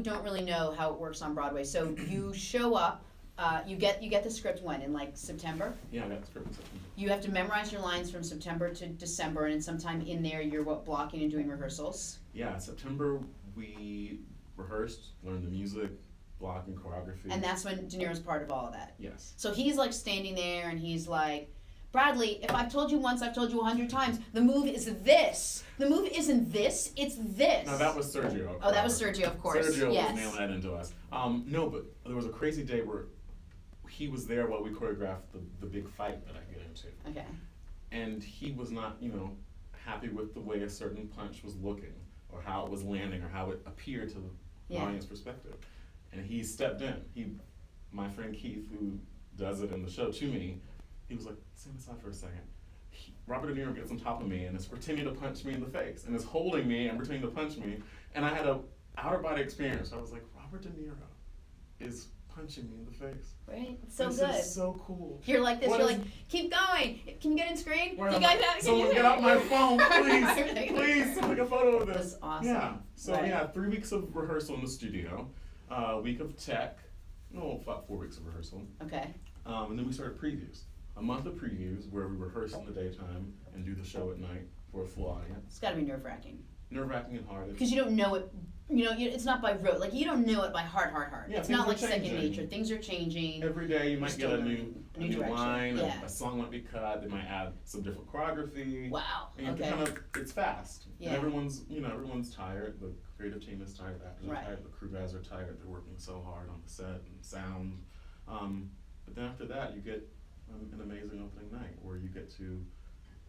don't really know how it works on Broadway, so you show up, you get the script when? In like September? Yeah, I got the script in September. You have to memorize your lines from September to December, and sometime in there you're blocking and doing rehearsals? Yeah, September we rehearsed, learned the music, blocking, choreography. And that's when De Niro's part of all of that? Yes. So he's like standing there and he's like, Bradley, if I've told you once, I've told you 100 times, the move is this. The move isn't this, it's this. No, that was Sergio. Oh, that was Sergio, of course. Sergio yes. was nailing that into us. No, but there was a crazy day where he was there while we choreographed the big fight that I get into. Okay. And he was not, happy with the way a certain punch was looking, or how it was landing, or how it appeared to the audience perspective. And he stepped in. My friend Keith, who does it in the show to me, he was like, stand aside for a second. Robert De Niro gets on top of me and is pretending to punch me in the face, and is holding me and pretending to punch me. And I had a outer body experience. I was like, Robert De Niro is punching me in the face. Right? It's so this good. Is so cool. You're like this, keep going. Can you get in screen? Where you guys have, someone get out my phone, please. Please, take a photo of this. That's awesome. Yeah. So 3 weeks of rehearsal in the studio, week of tech, about 4 weeks of rehearsal. Okay. And then we started previews. A month of previews where we rehearse in the daytime and do the show at night for a full audience. It's got to be nerve-wracking. Nerve-wracking and hard. Because you don't know it, it's not by rote. Like, you don't know it by heart. Yeah, it's not like second nature. Things are changing. Every day you might get a new line, yeah. a song might be cut, they might add some different choreography. Wow. And you have to it's fast. Yeah. And everyone's tired. The creative team is tired, the actors are tired, the crew guys are tired. They're working so hard on the set and sound. But then after that, you get an amazing opening night where you get to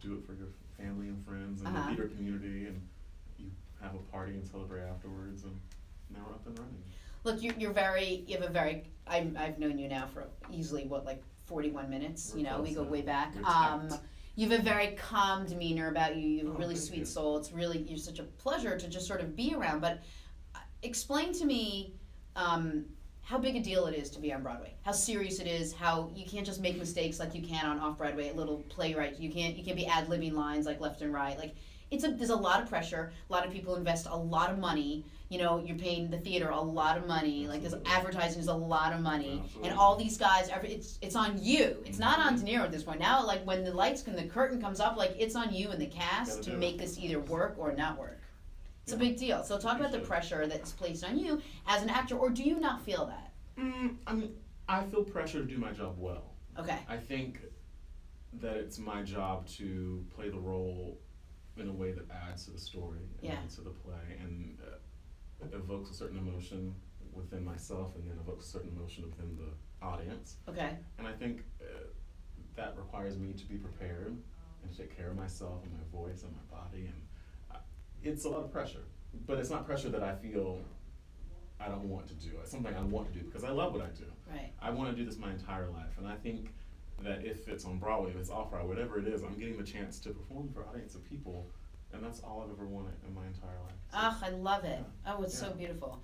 do it for your family and friends and the theater community, and you have a party and celebrate afterwards, and now we're up and running. Look, I've known you now for easily, 41 minutes, we go way back. You have a very calm demeanor about you, you have a really sweet soul, you're such a pleasure to just sort of be around, but explain to me, how big a deal it is to be on Broadway, how serious it is, how you can't just make mistakes like you can on off-Broadway, a little playwright, you can't be ad-libbing lines like left and right, there's a lot of pressure, a lot of people invest a lot of money, you're paying the theater a lot of money, this advertising is a lot of money, and all these guys, it's on you, it's not on De Niro at this point, now when the curtain comes up, it's on you and the cast to make this either work or not work. It's a big deal. So talk about the pressure that's placed on you as an actor, or do you not feel that? I feel pressure to do my job well. Okay. I think that it's my job to play the role in a way that adds to the story and to the play, and evokes a certain emotion within myself, and then evokes a certain emotion within the audience. Okay. And I think that requires me to be prepared and to take care of myself and my voice and my body, and it's a lot of pressure, but it's not pressure that I feel I don't want to do. It's something I want to do because I love what I do. Right. I want to do this my entire life, and I think that if it's on Broadway, if it's off-Broadway, whatever it is, I'm getting the chance to perform for an audience of people, and that's all I've ever wanted in my entire life. So, I love it. Oh, it's so beautiful.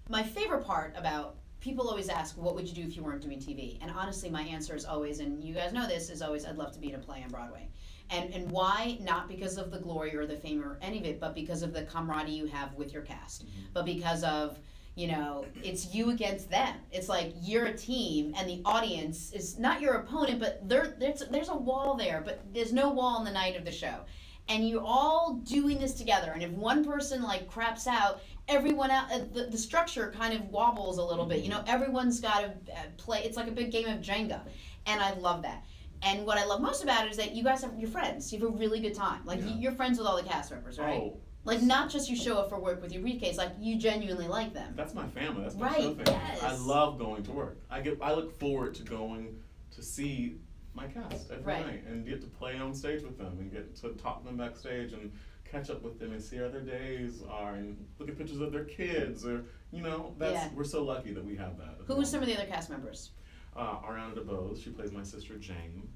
My favorite part about, people always ask, what would you do if you weren't doing TV? And honestly, my answer is always, and you guys know this, is always, I'd love to be in a play on Broadway. And why? Not because of the glory or the fame or any of it, but because of the camaraderie you have with your cast. But because of, it's you against them. It's like you're a team, and the audience is not your opponent, but there's a wall there, but there's no wall on the night of the show. And you're all doing this together, and if one person craps out, everyone else, the structure kind of wobbles a little bit. Everyone's got to play. It's like a big game of Jenga, and I love that. And what I love most about it is that you guys have your friends. You have a really good time. You're friends with all the cast members, right? Oh. Not just you show up for work with your briefcase. You genuinely like them. That's my family. That's my show family. Yes. I love going to work. I look forward to going to see my cast every night and get to play on stage with them and get to talk to them backstage and catch up with them and see how their days are and look at pictures of their kids, or we're so lucky that we have that. Who are some of the other cast members? Ariana DeBose, she plays my sister Jane.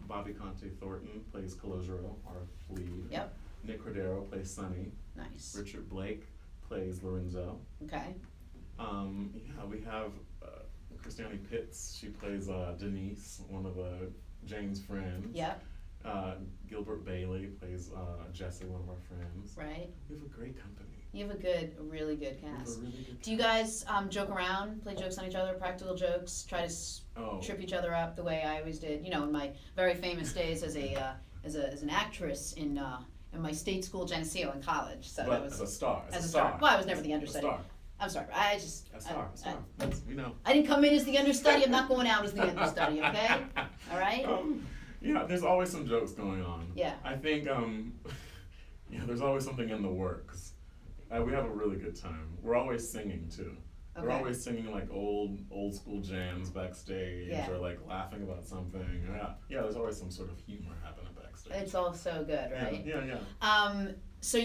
Bobby Conte Thornton plays Calogero, our lead. Yep. Nick Cordero plays Sonny. Nice. Richard Blake plays Lorenzo. Okay. We have Christiane Pitts, she plays Denise, one of Jane's friends. Yep. Gilbert Bailey plays Jesse, one of our friends. Right. We have a great company. You have a really good cast. Really good Do you guys joke around, play jokes on each other, practical jokes, try to trip each other up the way I always did? You know, in my very famous days as an actress in my state school Geneseo in college. So but that was as a star. As a star. Well, I was never the understudy. A star. I'm sorry. A star. We know. I didn't come in as the understudy. I'm not going out as the understudy. Okay. All right. Yeah, there's always some jokes going on. Yeah. I think there's always something in the works. We have a really good time. We're always singing too. Okay. We're always singing like old school jams backstage, or like laughing about something. Yeah, there's always some sort of humor happening backstage. It's all so good, right? Yeah. So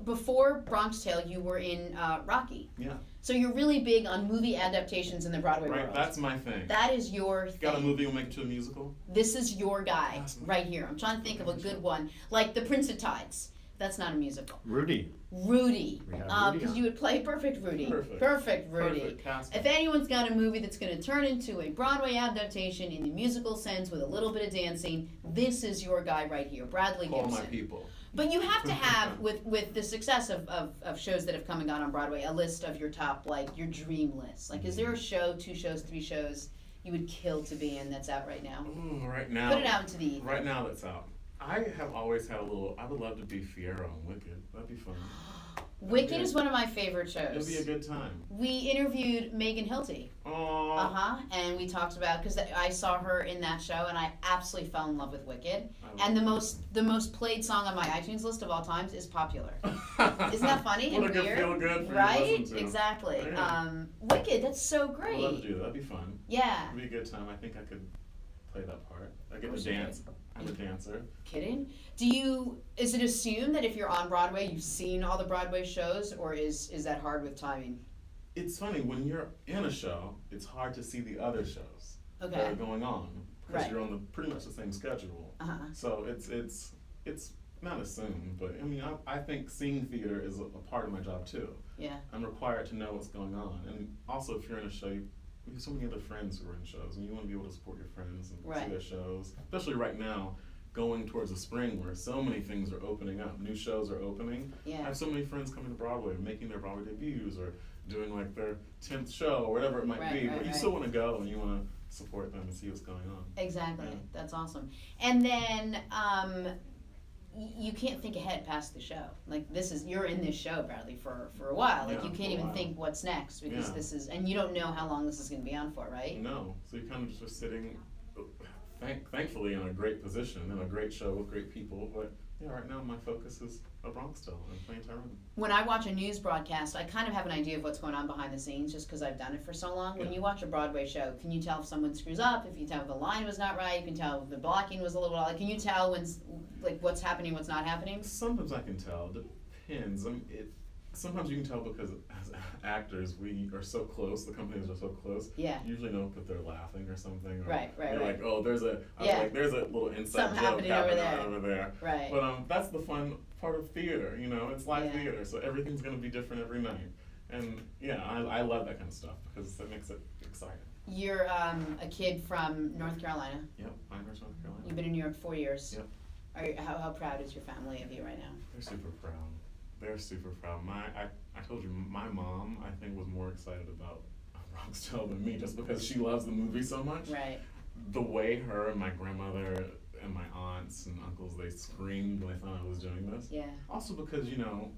before Bronx Tale, you were in Rocky. Yeah. So you're really big on movie adaptations in the Broadway world. Right, that's my thing. That is your thing. Got a movie we'll make it to a musical? This is your guy right here. I'm trying to think of a good one. Like The Prince of Tides. That's not a musical. Rudy. Because you would play Perfect Rudy. Perfect Rudy. Perfect cast. If anyone's got a movie that's going to turn into a Broadway adaptation in the musical sense with a little bit of dancing, this is your guy right here, Bradley Gibson. Call my people. But you have to have, with the success of shows that have come and gone on Broadway, a list of your top, like, your dream list. Like, is there a show, 2 shows, 3 shows you would kill to be in that's out right now? Ooh, right now. Put it out into the ether. Right now that's out. I have always had I would love to be Fiyero on Wicked. That'd be fun. Wicked is one of my favorite shows. It'll be a good time. We interviewed Megan Hilty. Aww. And we talked about, because I saw her in that show, and I absolutely fell in love with Wicked. And the most played song on my iTunes list of all times is Popular. Isn't that funny and what a weird? Good feel good for right? You to listen to. Exactly. Yeah. Wicked, that's so great. I'd love to do that. That'd be fun. Yeah. It'd be a good time. I think I could play that part. I get to dance. I'm a dancer. Kidding? Is it assumed that if you're on Broadway, you've seen all the Broadway shows, or is that hard with timing? It's funny, when you're in a show, it's hard to see the other shows that are going on, because you're on pretty much the same schedule. So it's not assumed, but I mean, I think seeing theater is a part of my job too. Yeah. I'm required to know what's going on, and also if you're in a show, we have so many other friends who are in shows, and you want to be able to support your friends and see their shows, especially right now, going towards the spring where so many things are opening up, new shows are opening. Yeah. I have so many friends coming to Broadway, making their Broadway debuts, or doing like their 10th show, or whatever it might be, but you still want to go and you want to support them and see what's going on. Exactly. Yeah. That's awesome. And then you can't think ahead past the show. Like, you're in this show, Bradley, for a while. Like, you can't even think what's next, because this is, and you don't know how long this is going to be on for, right? No. So you're kind of just sitting, thankfully, in a great position, in a great show with great people. But yeah, right now my focus is a Bronx Tale and playing Tyrone. When I watch a news broadcast, I kind of have an idea of what's going on behind the snes, just because I've done it for so long. When you watch a Broadway show, can you tell if someone screws up? If you tell if the line was not right, you can tell if the blocking was a little off. Can you tell what's happening, what's not happening? Sometimes I can tell. Depends. Sometimes you can tell because as actors we are so close. The companies are so close. Yeah. You usually know if they're laughing or something. Or right. You're like, oh, there's a little inside something joke happening over there. Right. But that's the fun part of theater. You know, it's live theater, so everything's going to be different every night. And yeah, I love that kind of stuff because it makes it exciting. You're a kid from North Carolina. Yep, Pinehurst, North Carolina. You've been in New York 4 years. Yep. How proud is your family of you right now? They're super proud. They're super proud. I told you, my mom, I think, was more excited about Bronx Tale than me, just because she loves the movie so much. Right. The way her and my grandmother and my aunts and uncles, they screamed when they found out I was doing this. Yeah. Also because, you know,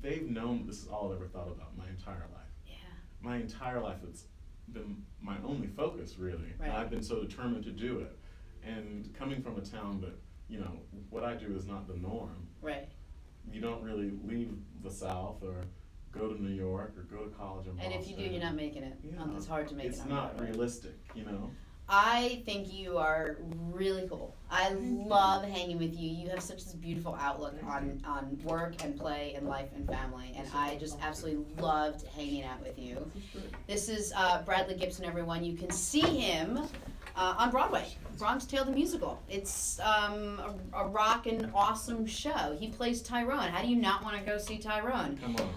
they've known this is all I've ever thought about my entire life. Yeah. My entire life, it's been my only focus, really. Right. And I've been so determined to do it. And coming from a town that, you know, what I do is not the norm. Right. You don't really leave the South or go to New York or go to college in Boston. And if you do, you're not making it. Yeah. It's hard to make it. It's not realistic, you know? I think you are really cool. I love hanging with you. You have such this beautiful outlook on work and play and life and family, and I just absolutely loved hanging out with you. This is Bradley Gibson, everyone. You can see him on Broadway, Bronx Tale the Musical. It's a rockin' awesome show. He plays Tyrone. How do you not want to go see Tyrone? Come on.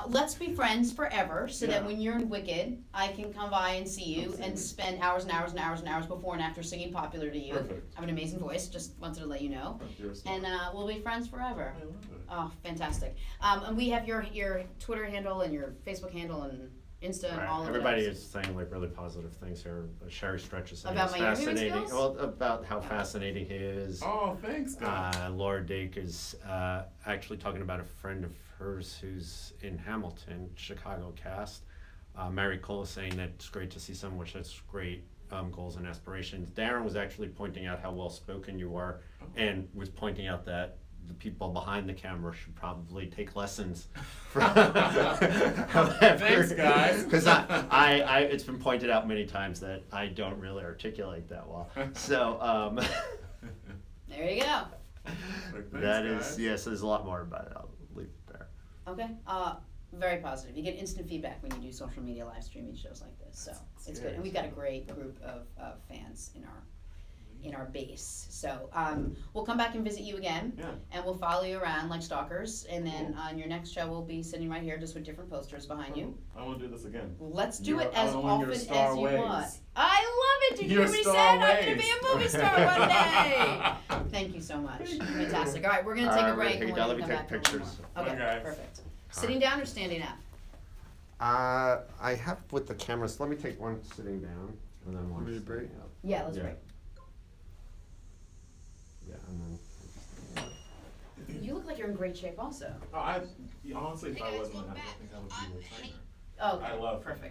Let's be friends forever, so that when you're in Wicked, I can come by and see you and spend hours and hours and hours and hours before and after singing Popular to you. Perfect. I have an amazing voice. voice. Just wanted to let you know. You're a star. And we'll be friends forever. I love it. Oh, fantastic. And we have your Twitter handle and your Facebook handle and Insta and all of Everybody those. is saying like really positive things here. Sherry Stretch is saying About it's my interviewing fascinating. skills? Well, about how fascinating he is. Oh, thanks, guys. Laura Dake is actually talking about a friend of hers who's in Hamilton, Chicago cast. Mary Cole is saying that it's great to see someone with such great goals and aspirations. Darren was actually pointing out how well spoken you are, and was pointing out that the people behind the camera should probably take lessons from Thanks, guys. Because I it's been pointed out many times that I don't really articulate that well. So There you go. Thanks, that is, guys. yes, there's a lot more about it. I'll leave it there. Okay. Very positive. You get instant feedback when you do social media live streaming shows like this, so it's good. And we've got a great group of fans in our base. So we'll come back and visit you again, Yeah. and we'll follow you around like stalkers. And then on your next show, we'll be sitting right here just with different posters behind you. I want to do this again. Let's do You're it as on your often as star you ways. want. I love it. Did you Your hear me star say I'm going to ways. be a movie star one day? Thank you so much. Fantastic. All right, we're going to take a break. And Let we'll me come take back and pictures. Okay, Okay. perfect. Sitting down or standing up? I have with the cameras. Let me take one sitting down, and then one Maybe sitting break? up. Yeah, let's Yeah. break. Yeah, and then. You look like you're in great shape also. Honestly, if I wasn't, I don't think I would be a trainer. Oh, I love perfect.